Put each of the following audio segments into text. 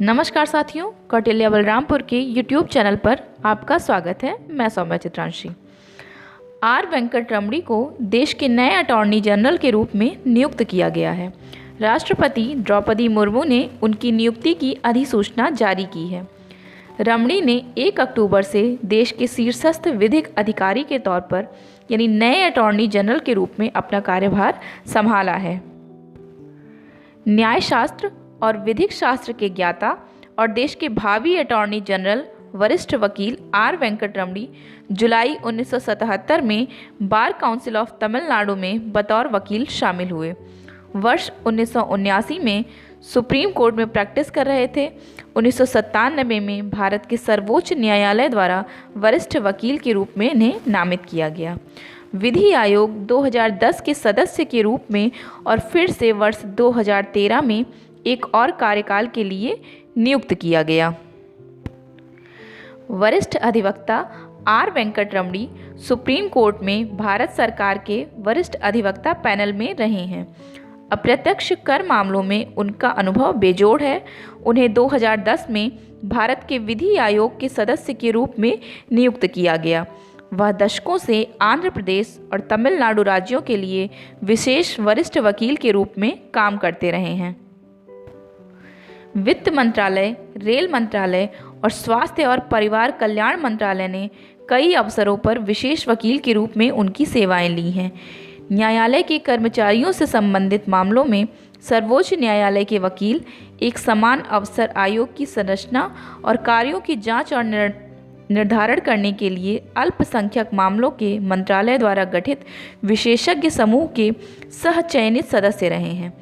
नमस्कार साथियों, कौटिल्य बलरामपुर के YouTube चैनल पर आपका स्वागत है। मैं सौम्या चित्रांशी। आर वेंकटरमणी को देश के नए अटॉर्नी जनरल के रूप में नियुक्त किया गया है। राष्ट्रपति द्रौपदी मुर्मू ने उनकी नियुक्ति की अधिसूचना जारी की है। रमणी ने 1 अक्टूबर से देश के शीर्षस्थ विधिक अधिकारी के तौर पर यानी नए अटॉर्नी जनरल के रूप में अपना कार्यभार संभाला है। न्यायशास्त्र और विधिक शास्त्र के ज्ञाता और देश के भावी अटॉर्नी जनरल वरिष्ठ वकील आर वेंकटरमणी जुलाई 1977 में बार काउंसिल ऑफ तमिलनाडु में बतौर वकील शामिल हुए। वर्ष 1979 में सुप्रीम कोर्ट में प्रैक्टिस कर रहे थे। 1997 में भारत के सर्वोच्च न्यायालय द्वारा वरिष्ठ वकील के रूप में इन्हें नामित किया गया। विधि आयोग 2010 के सदस्य के रूप में और फिर से वर्ष 2013 में एक और कार्यकाल के लिए नियुक्त किया गया। वरिष्ठ अधिवक्ता आर वेंकटरमणी सुप्रीम कोर्ट में भारत सरकार के वरिष्ठ अधिवक्ता पैनल में रहे हैं। अप्रत्यक्ष कर मामलों में उनका अनुभव बेजोड़ है। उन्हें 2010 में भारत के विधि आयोग के सदस्य के रूप में नियुक्त किया गया। वह दशकों से आंध्र प्रदेश और तमिलनाडु राज्यों के लिए विशेष वरिष्ठ वकील के रूप में काम करते रहे हैं। वित्त मंत्रालय, रेल मंत्रालय और स्वास्थ्य और परिवार कल्याण मंत्रालय ने कई अवसरों पर विशेष वकील के रूप में उनकी सेवाएं ली हैं। न्यायालय के कर्मचारियों से संबंधित मामलों में सर्वोच्च न्यायालय के वकील एक समान अवसर आयोग की संरचना और कार्यों की जांच और निर्धारण करने के लिए अल्पसंख्यक मामलों के मंत्रालय द्वारा गठित विशेषज्ञ समूह के सह चयनित सदस्य रहे हैं।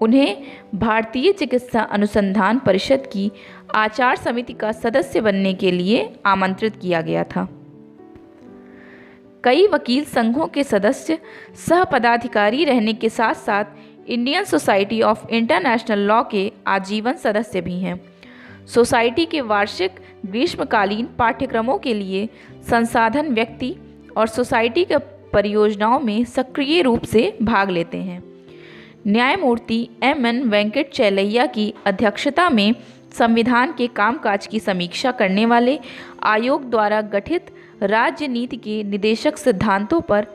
उन्हें भारतीय चिकित्सा अनुसंधान परिषद की आचार समिति का सदस्य बनने के लिए आमंत्रित किया गया था। कई वकील संघों के सदस्य सह पदाधिकारी रहने के साथ साथ Indian society of international law के आजीवन सदस्य भी हैं। सोसाइटी के वार्षिक ग्रीष्मकालीन पाठ्यक्रमों के लिए संसाधन व्यक्ति और सोसाइटी के परियोजनाओं में सक्रिय रूप से भाग लेते हैं। न्यायमूर्ति M.N. वेंकट चैलैया की अध्यक्षता में संविधान के कामकाज की समीक्षा करने वाले आयोग द्वारा गठित राज्य नीति के निदेशक सिद्धांतों पर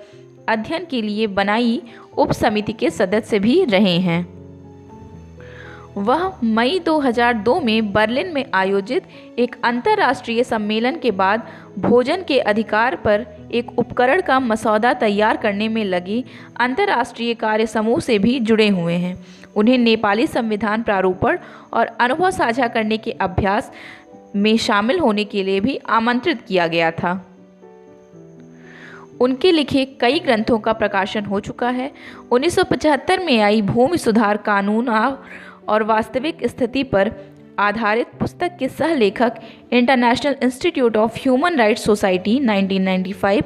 अध्ययन के लिए बनाई उप समिति के सदस्य भी रहे हैं। वह मई 2002 में बर्लिन में आयोजित एक अंतर्राष्ट्रीय सम्मेलन के बाद भोजन के अधिकार पर एक उपकरण का मसौदा तैयार करने में लगे अंतर्राष्ट्रीय कार्य समूह से भी जुड़े हुए हैं। उन्हें नेपाली संविधान प्रारूपण और अनुभव साझा करने के अभ्यास में शामिल होने के लिए भी आमंत्रित किया गया था। उनके लिखे कई ग्रंथों का प्रकाशन हो चुका है। 1975 में आई भूमि सुधार कानून और वास्तविक स्थिति पर आधारित पुस्तक के सह लेखक International Institute of Human Rights Society 1995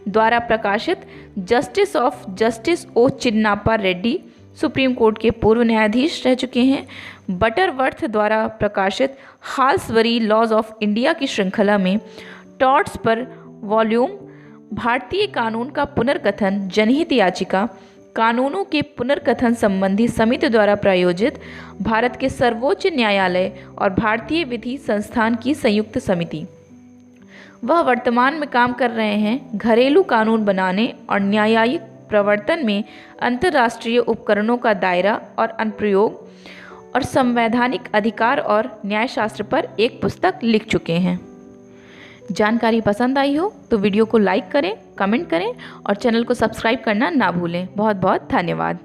द्वारा प्रकाशित Justice of Justice O Chinnappa Reddy Supreme Court के पूर्व न्यायाधीश रह चुके हैं। बटरवर्थ द्वारा प्रकाशित हाल्सबरी लॉज ऑफ इंडिया की श्रृंखला में टॉर्ट्स पर वॉल्यूम भारतीय कानून का पुनर्कथन जनहित याचिका कानूनों के पुनर्कथन संबंधी समिति द्वारा प्रायोजित भारत के सर्वोच्च न्यायालय और भारतीय विधि संस्थान की संयुक्त समिति। वह वर्तमान में काम कर रहे हैं घरेलू कानून बनाने और न्यायिक प्रवर्तन में अंतर्राष्ट्रीय उपकरणों का दायरा और अनुप्रयोग और संवैधानिक अधिकार और न्यायशास्त्र पर एक पुस्तक लिख चुके हैं। जानकारी पसंद आई हो तो वीडियो को लाइक करें, कमेंट करें और चैनल को सब्सक्राइब करना ना भूलें। बहुत बहुत धन्यवाद।